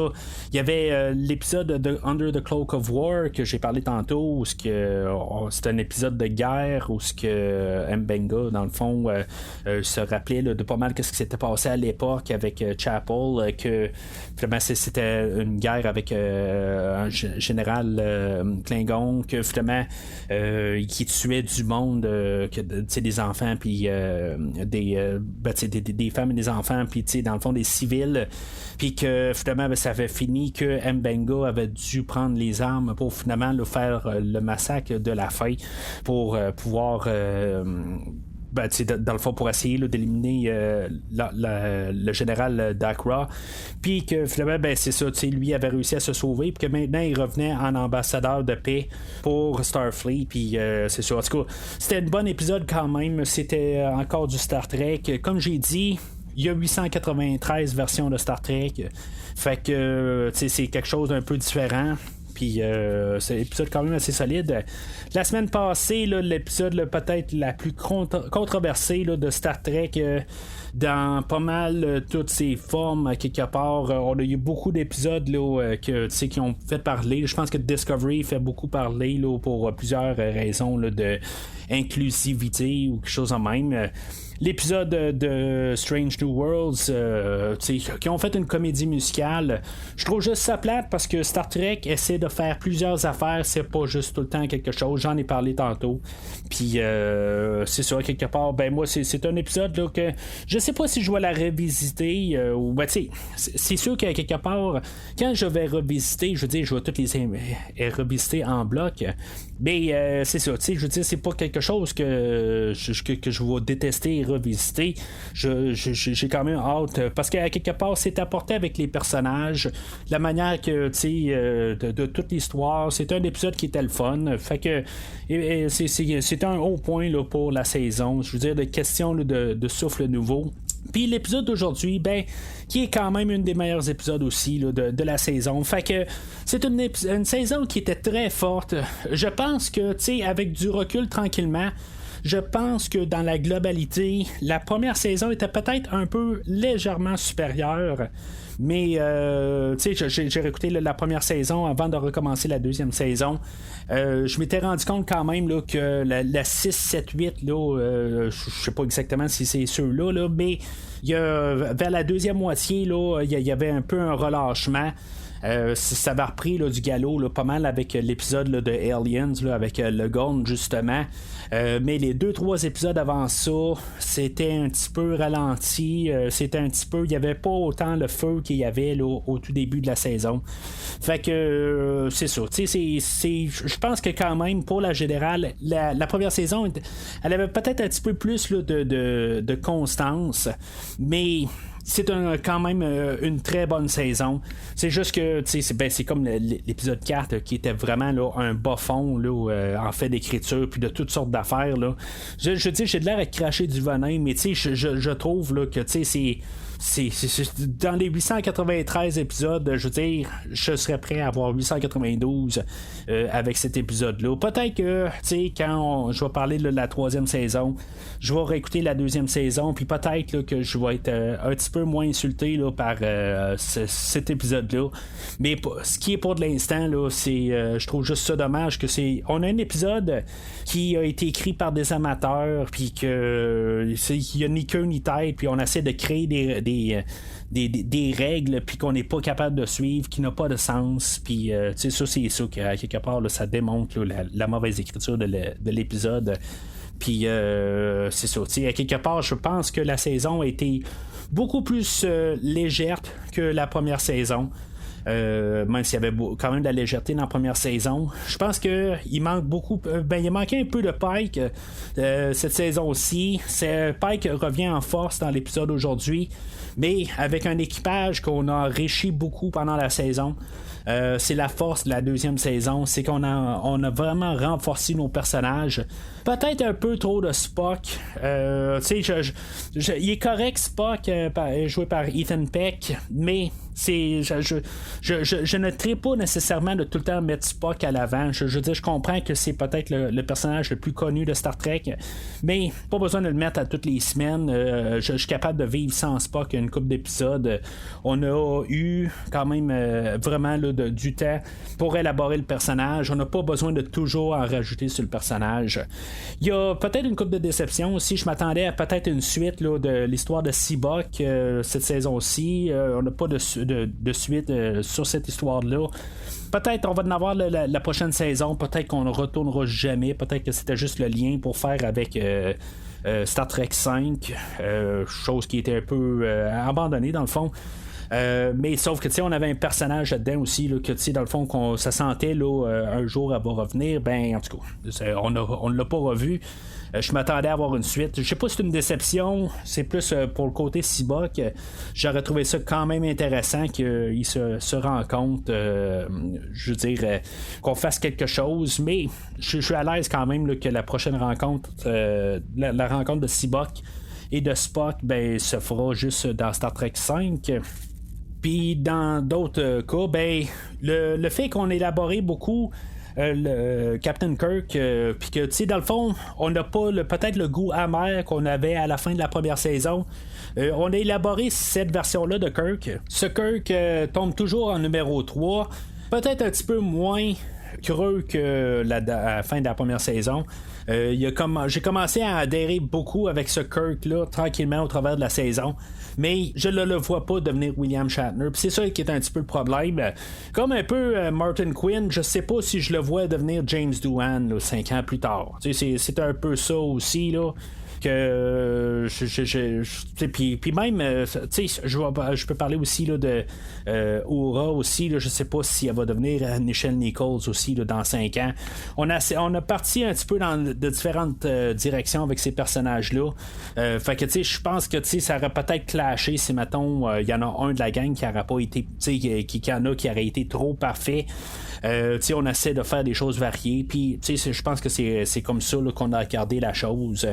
il y avait l'épisode de Under the Cloak of War que j'ai parlé tantôt, où c'est un épisode de guerre, où Mbenga, dans le fond, se rappelait là, de pas mal qu'est-ce qui s'était passé à l'époque avec Chapel, que finalement c'était une guerre avec un général Klingon, que finalement qui tuait du monde, des enfants, puis des femmes et des enfants, puis dans le fond des civils, puis que finalement ça avait fini que Mbenga avait dû prendre les armes pour finalement faire le massacre de la fin, pour pouvoir dans le fond pour essayer là, d'éliminer le général Dakra, puis que finalement c'est ça, lui avait réussi à se sauver, puis que maintenant il revenait en ambassadeur de paix pour Starfleet, puis c'est ça. En tout cas, c'était un bon épisode quand même, c'était encore du Star Trek, comme j'ai dit. Il y a 893 versions de Star Trek. Fait que c'est quelque chose d'un peu différent. Puis c'est un épisode quand même assez solide. La semaine passée, là, l'épisode là, peut-être la plus controversée là, de Star Trek. Dans pas mal toutes ses formes, quelque part, on a eu beaucoup d'épisodes là, qui ont fait parler. Je pense que Discovery fait beaucoup parler là, pour plusieurs raisons là, de inclusivité ou quelque chose en même. L'épisode de Strange New Worlds, qui ont fait une comédie musicale, je trouve juste ça plate parce que Star Trek essaie de faire plusieurs affaires, c'est pas juste tout le temps quelque chose. J'en ai parlé tantôt. Puis c'est sûr, quelque part, ben moi, c'est un épisode là, que je sais pas si je vais la revisiter ou ben tu sais, c'est sûr que quelque part, quand je vais revisiter, je veux dire, je vais toutes les revisiter en bloc. Mais c'est ça, tu sais, je veux dire, c'est pas quelque chose que je vais détester et revisiter. J'ai quand même hâte parce qu'à quelque part, c'est apporté avec les personnages, la manière que, tu sais, de toute l'histoire. C'est un épisode qui était le fun. Fait que c'est un haut point là, pour la saison. Je veux dire, de questions là, de souffle nouveau. Puis l'épisode d'aujourd'hui, ben, qui est quand même une des meilleurs épisodes aussi là, de la saison. Fait que c'est une saison qui était très forte. Je pense que, tu sais, avec du recul tranquillement, je pense que dans la globalité, la première saison était peut-être un peu légèrement supérieure. Mais, tu sais, j'ai réécouté la première saison avant de recommencer la deuxième saison. Je m'étais rendu compte quand même là, que la 6, 7, 8, là, je sais pas exactement si c'est ceux-là, là, mais vers la deuxième moitié, là, il y avait un peu un relâchement. Ça va repris là, du galop là, pas mal avec l'épisode là, de Aliens là, avec le Gorn justement. Mais les 2-3 épisodes avant ça, c'était un petit peu ralenti. C'était un petit peu. Il n'y avait pas autant le feu qu'il y avait là, au tout début de la saison. Fait que c'est ça. Je pense que quand même, pour la générale, la première saison, elle avait peut-être un petit peu plus là, de constance. Mais c'est quand même une très bonne saison. C'est juste que c'est comme l'épisode 4 qui était vraiment là, un bas fond là, en fait d'écriture puis de toutes sortes d'affaires. Là. Je dis, j'ai de l'air à cracher du venin, mais je trouve là, que c'est dans les 893 épisodes, je veux dire, je serais prêt à avoir 892 avec cet épisode-là. Peut-être que, tu sais, quand je vais parler de la troisième saison, je vais réécouter la deuxième saison, puis peut-être là, que je vais être un petit peu moins insulté là, par cet épisode-là. Mais ce qui est pour de l'instant, là, c'est, je trouve juste ça dommage que on a un épisode qui a été écrit par des amateurs, puis qu'il n'y a ni queue ni tête, puis on essaie de créer des règles puis qu'on n'est pas capable de suivre, qui n'a pas de sens, puis ça c'est ça qu'à quelque part là, ça démontre là, la mauvaise écriture de l'épisode. Puis c'est ça, à quelque part je pense que la saison a été beaucoup plus légère que la première saison. Même s'il y avait quand même de la légèreté dans la première saison, je pense qu'il manque beaucoup. Il manquait un peu de Pike cette saison-ci. Pike revient en force dans l'épisode aujourd'hui, mais avec un équipage qu'on a enrichi beaucoup pendant la saison. C'est la force de la deuxième saison, c'est qu'on a vraiment renforcé nos personnages. Peut-être un peu trop de Spock. Il est correct, Spock, joué par Ethan Peck, mais je ne tripe pas nécessairement de tout le temps mettre Spock à l'avant. Je veux dire, je comprends que c'est peut-être le personnage le plus connu de Star Trek, mais pas besoin de le mettre à toutes les semaines. Je suis capable de vivre sans Spock une couple d'épisodes. On a eu quand même vraiment là, du temps pour élaborer le personnage. On n'a pas besoin de toujours en rajouter sur le personnage. Il y a peut-être une couple de déceptions aussi. Je m'attendais à peut-être une suite là, de l'histoire de Seabuck cette saison-ci. On n'a pas de suite sur cette histoire-là. Peut-être on va en avoir la prochaine saison. Peut-être qu'on ne retournera jamais. Peut-être que c'était juste le lien pour faire avec Star Trek 5. Chose qui était un peu abandonnée dans le fond. Mais sauf que tu sais, on avait un personnage là-dedans aussi là, que tu sais, dans le fond, ça sentait là, un jour elle va revenir. Ben en tout cas, on ne l'a pas revu. Je m'attendais à avoir une suite. Je sais pas si c'est une déception, c'est plus pour le côté Seabuck. J'aurais trouvé ça quand même intéressant qu'ils se rencontrent. Je veux dire, qu'on fasse quelque chose, mais je suis à l'aise quand même là, que la prochaine rencontre, la rencontre de Seabuck et de Spock, ben, se fera juste dans Star Trek 5. Puis dans d'autres cas, ben, le fait qu'on élaborait beaucoup le Captain Kirk, puis que, tu sais, dans le fond, on n'a pas peut-être le goût amer qu'on avait à la fin de la première saison. On a élaboré cette version-là de Kirk. Ce Kirk tombe toujours en numéro 3, peut-être un petit peu moins creux que à la fin de la première saison. J'ai commencé à adhérer beaucoup avec ce Kirk-là, tranquillement au travers de la saison. Mais je ne le vois pas devenir William Shatner. Puis c'est ça qui est un petit peu le problème. Comme un peu Martin Quinn, je sais pas si je le vois devenir James Doohan 5 ans plus tard. C'est un peu ça aussi, là. Que puis même je peux parler aussi là, de Aura aussi là, je sais pas si elle va devenir Nichelle Nichols aussi là, dans 5 ans. On a parti un petit peu dans de différentes directions avec ces personnages là, fait que je pense que ça aurait peut-être clashé si mettons il y en a un de la gang qui n'aurait pas été qui aurait été trop parfait. On essaie de faire des choses variées, puis je pense que c'est comme ça là, qu'on a regardé la chose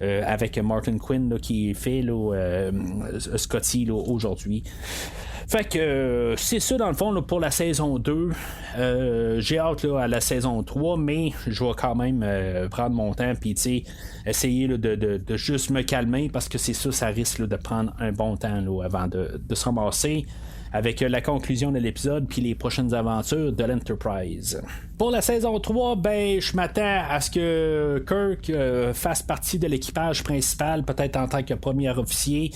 avec Martin Quinn là, qui fait là, Scotty là, aujourd'hui. Fait que c'est ça dans le fond là, pour la saison 2. J'ai hâte là, à la saison 3, mais je vais quand même prendre mon temps puis essayer là, de juste me calmer parce que c'est ça risque là, de prendre un bon temps là, avant de se ramasser avec la conclusion de l'épisode puis les prochaines aventures de l'Enterprise. Pour la saison 3, ben je m'attends à ce que Kirk fasse partie de l'équipage principal, peut-être en tant que premier officier.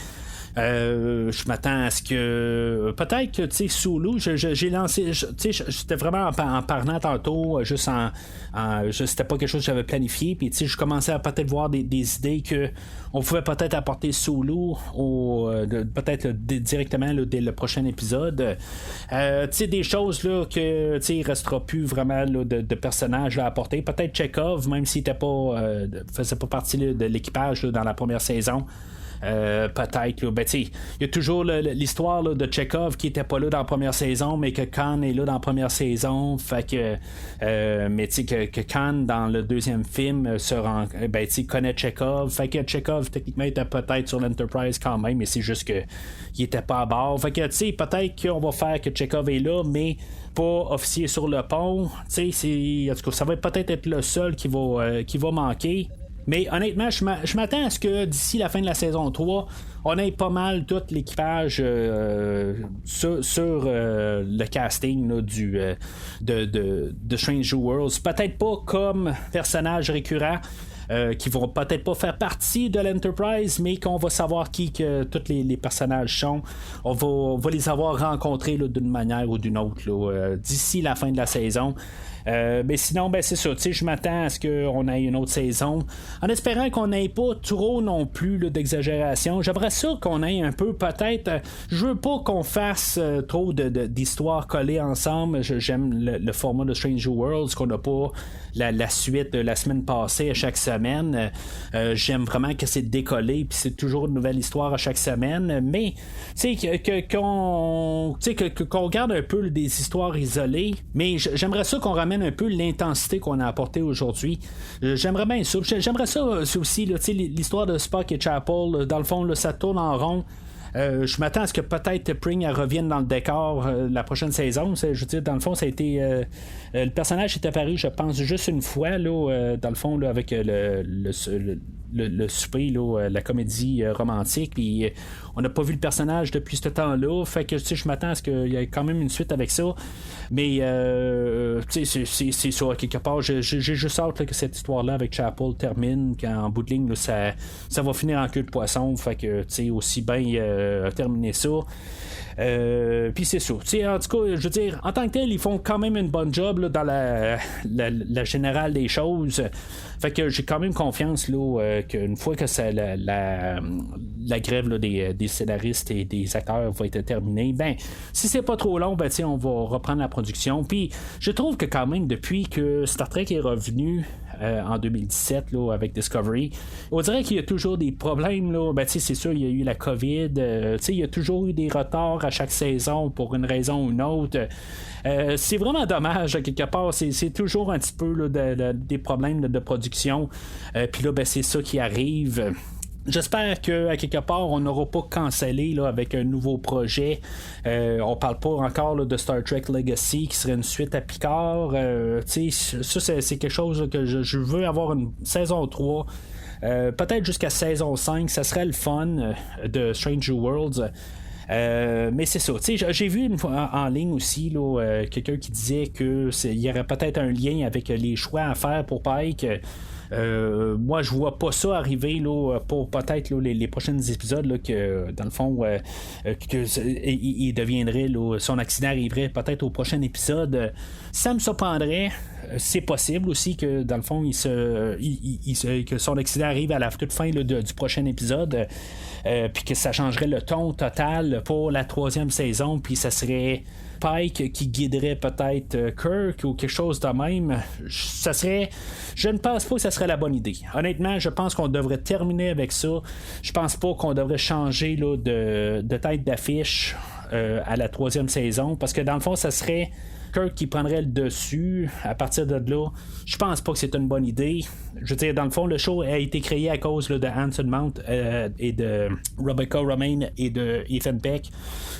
Je m'attends à ce que peut-être que Sulu, j'ai lancé, j'étais vraiment en parlant tantôt, juste c'était pas quelque chose que j'avais planifié, puis je commençais à peut-être voir des idées que on pouvait peut-être apporter Sulu peut-être directement là, dès le prochain épisode. Des choses là que il restera plus vraiment là, de personnages là, à apporter. Peut-être Chekhov, même s'il était faisait pas partie là, de l'équipage là, dans la première saison. Peut-être là, il y a toujours l'histoire là, de Chekhov qui était pas là dans la première saison mais que Khan est là dans la première saison, fait que mais que Khan dans le deuxième film connaît Chekhov, fait que Chekhov techniquement était peut-être sur l'Enterprise quand même, mais c'est juste que il était pas à bord, fait que peut-être qu'on va faire que Chekhov est là mais pas officier sur le pont, en tout cas ça va peut-être être le seul qui va manquer. Mais honnêtement, je m'attends à ce que d'ici la fin de la saison 3, on ait pas mal tout l'équipage sur le casting là, de Strange New Worlds. Peut-être pas comme personnage récurrent. Qui vont peut-être pas faire partie de l'Enterprise, mais qu'on va savoir qui que tous les personnages sont. On va les avoir rencontrés là, d'une manière ou d'une autre là, d'ici la fin de la saison. Mais sinon, c'est ça. Je m'attends à ce qu'on ait une autre saison. En espérant qu'on n'ait pas trop non plus là, d'exagération. J'aimerais ça qu'on ait un peu, peut-être. Je veux pas qu'on fasse trop d'histoires collées ensemble. J'aime le format de Strange New Worlds, qu'on n'a pas la suite de la semaine passée à chaque semaine. J'aime vraiment que c'est décollé, puis c'est toujours une nouvelle histoire à chaque semaine. Mais, qu'on garde un peu des histoires isolées. Mais j'aimerais ça qu'on ramène un peu l'intensité qu'on a apportée aujourd'hui. J'aimerais bien ça. J'aimerais ça aussi, là, l'histoire de Spock et Chapel, dans le fond, là, ça tourne en rond. Je m'attends à ce que peut-être Pring revienne dans le décor la prochaine saison. Je veux dire, dans le fond, ça a été. Le personnage est apparu, je pense, juste une fois, là, dans le fond, là, avec le souper, là, la comédie romantique. Puis on n'a pas vu le personnage depuis ce temps-là. Fait que je m'attends à ce qu'il y ait quand même une suite avec ça. Mais c'est ça, quelque part. J'ai juste hâte là, que cette histoire-là avec Chapel termine. Qu'en bout de ligne, là, ça va finir en queue de poisson. Fait que aussi bien terminer ça. Puis c'est ça. En tout cas, je veux dire, en tant que tel, ils font quand même une bonne job là, dans la générale des choses. Fait que j'ai quand même confiance là, qu'une fois que la grève là, des scénaristes et des acteurs va être terminée, si c'est pas trop long, on va reprendre la production. Puis je trouve que quand même depuis que Star Trek est revenu en 2017 là, avec Discovery, on dirait qu'il y a toujours des problèmes là. C'est sûr, il y a eu la COVID, il y a toujours eu des retards à chaque saison pour une raison ou une autre. C'est vraiment dommage quelque part, c'est toujours un petit peu là, des problèmes de production, puis là c'est ça qui arrive. j'espère qu'à quelque part, on n'aura pas cancellé là, avec un nouveau projet. On parle pas encore là, de Star Trek Legacy qui serait une suite à Picard. Ça, c'est quelque chose là, que je veux avoir une saison 3. Peut-être jusqu'à saison 5, ça serait le fun de Stranger Worlds. Mais c'est ça. J'ai vu une fois en ligne aussi là, quelqu'un qui disait qu'il y aurait peut-être un lien avec les choix à faire pour Pike. Moi, je vois pas ça arriver là, pour peut-être là, les prochains épisodes là, que dans le fond il deviendrait là, son accident arriverait peut-être au prochain épisode. Ça me surprendrait. C'est possible aussi que dans le fond que son accident arrive à la toute fin là, du prochain épisode, puis que ça changerait le ton total pour la 3e saison, puis ça serait Pike qui guiderait peut-être Kirk ou quelque chose de même. Je ne pense pas que ça serait la bonne idée. Honnêtement, je pense qu'on devrait terminer avec ça. Je pense pas qu'on devrait changer là, de tête d'affiche à la 3e saison, parce que dans le fond, ça serait Kirk qui prendrait le dessus à partir de là. Je pense pas que c'est une bonne idée. Je veux dire, dans le fond, le show a été créé à cause là, de Anson Mount et de Rebecca Romaine et de Ethan Peck.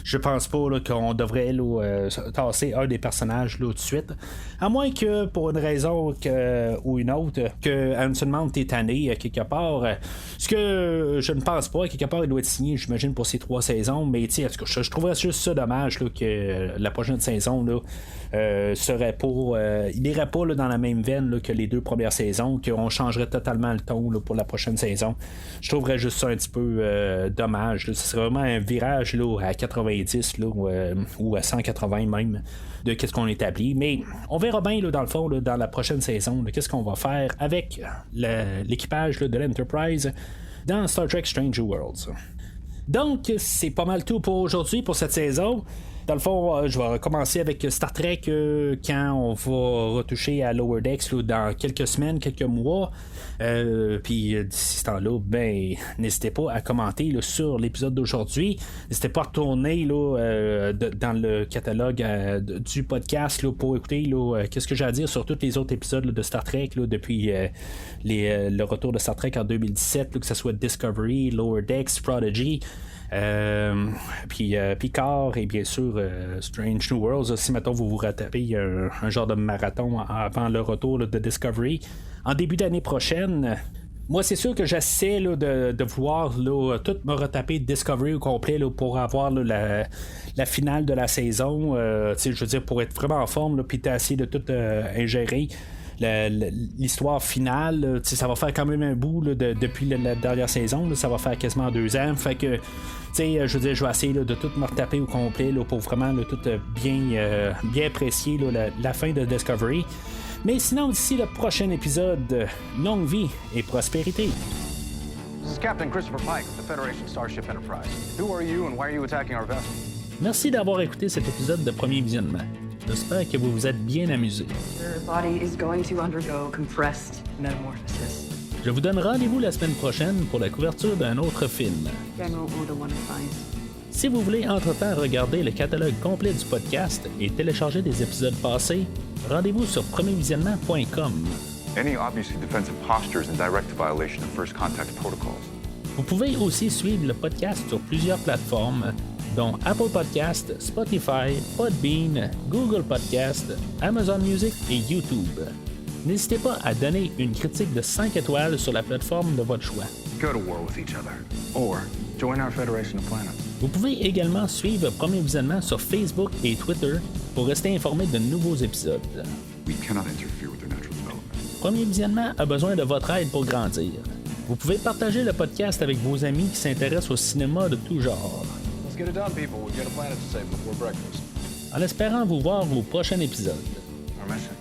Je pense pas là, qu'on devrait là, tasser un des personnages là, tout de suite. À moins que, pour une raison ou une autre, que Anson Mount est tanné quelque part. Ce que je ne pense pas, quelque part, il doit être signé, j'imagine, pour ces 3 saisons. Mais en tout cas, je trouverais juste ça dommage là, que la prochaine saison là, serait pas il irait pas là, dans la même veine là, que les 2 premières saisons, qu'on changerait totalement le ton là, pour la prochaine saison. Je trouverais juste ça un petit peu dommage là. Ce serait vraiment un virage là, à 90 là, ou à 180 même de qu'est-ce qu'on établit, mais on verra bien là, dans le fond là, dans la prochaine saison là, qu'est-ce qu'on va faire avec l'équipage là, de l'Enterprise dans Star Trek Stranger Worlds. Donc c'est pas mal tout pour aujourd'hui pour cette saison. Dans le fond, je vais commencer avec Star Trek quand on va retoucher à Lower Decks là, dans quelques semaines, quelques mois. Puis d'ici ce temps-là, n'hésitez pas à commenter là, sur l'épisode d'aujourd'hui. N'hésitez pas à retourner là, dans le catalogue du podcast là, pour écouter là, qu'est-ce que j'ai à dire sur tous les autres épisodes là, de Star Trek là, depuis le retour de Star Trek en 2017, là, que ce soit Discovery, Lower Decks, Prodigy. Puis Picard et bien sûr Strange New Worlds. Si maintenant vous rattrapez un genre de marathon avant le retour là, de Discovery en début d'année prochaine. Moi, c'est sûr que j'essaie là, de vouloir là, tout me retaper Discovery au complet là, pour avoir là, la finale de la saison. Je veux dire, pour être vraiment en forme, puis essayer de tout ingérer. L'histoire finale, ça va faire quand même un bout là, depuis la dernière saison, là, ça va faire quasiment 2 ans. Fait que, je veux dire, je vais essayer là, de tout me retaper au complet là, pour vraiment là, tout bien apprécier là, la fin de Discovery. Mais sinon, d'ici le prochain épisode, longue vie et prospérité. This is Captain Christopher Pike of the Federation Starship Enterprise. Who are you and why are you attacking our vessel? Merci d'avoir écouté cet épisode de Premier Visionnement. J'espère que vous vous êtes bien amusés. Your body is going to undergo compressed metamorphosis. Je vous donne rendez-vous la semaine prochaine pour la couverture d'un autre film. General Order 105. Si vous voulez entre-temps regarder le catalogue complet du podcast et télécharger des épisodes passés, rendez-vous sur premiervisionnement.com. Any obviously defensive posture is in direct violation of first contact protocols. Vous pouvez aussi suivre le podcast sur plusieurs plateformes, dont Apple Podcast, Spotify, Podbean, Google Podcast, Amazon Music et YouTube. N'hésitez pas à donner une critique de 5 étoiles sur la plateforme de votre choix. Go to war with each other. Or join our Federation of Planets. Vous pouvez également suivre Premier Visionnement sur Facebook et Twitter pour rester informé de nouveaux épisodes. We cannot interfere with their natural development. Premier Visionnement a besoin de votre aide pour grandir. Vous pouvez partager le podcast avec vos amis qui s'intéressent au cinéma de tout genre. Let's get it done, people. We've got a planet to save before breakfast. En espérant vous voir au prochain épisode. Our mission.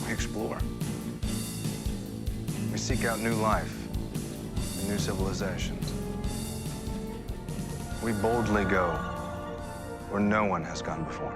We explore. We seek out new life and new civilizations. We boldly go where no one has gone before.